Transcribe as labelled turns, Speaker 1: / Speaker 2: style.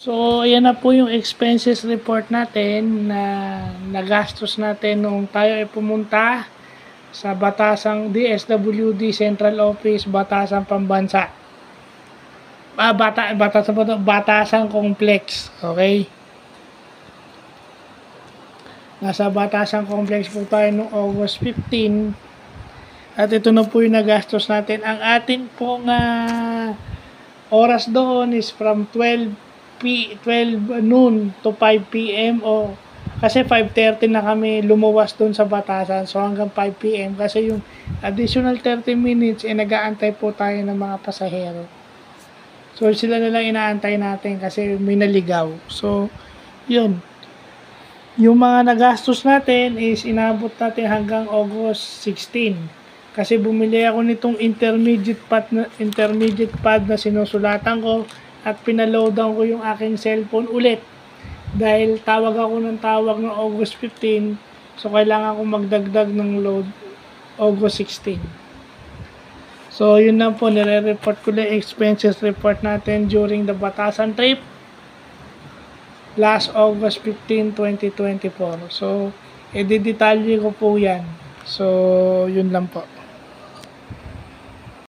Speaker 1: So, ayan na po yung expenses report natin na nagastos natin nung tayo ay pumunta sa Batasang DSWD Central Office, Batasang Pambansa. Batasang Complex. Okay? Nasa Batasang Complex po tayo noong August 15. At ito na po yung nagastos natin. Ang atin pong oras doon is from 12 noon to 5 p.m. o kasi 5:30 na kami lumuwas doon sa Batasan, so hanggang 5 p.m. kasi yung additional 30 minutes nag-aantay po tayo ng mga pasahero, so sila na lang inaantay natin kasi may naligaw. So yun, yung mga nagastos natin is inabot natin hanggang August 16 kasi bumili ako nitong intermediate pad na sinusulatan ko at pinaloadan ko yung aking cellphone ulit dahil tawag ako ng tawag ng August 15, so kailangan ko magdagdag ng load August 16. So yun na po, nire-report ko lang expenses report natin during the Batasan trip last August 15, 2024. So, edidetalye ko po yan. So, yun lang po.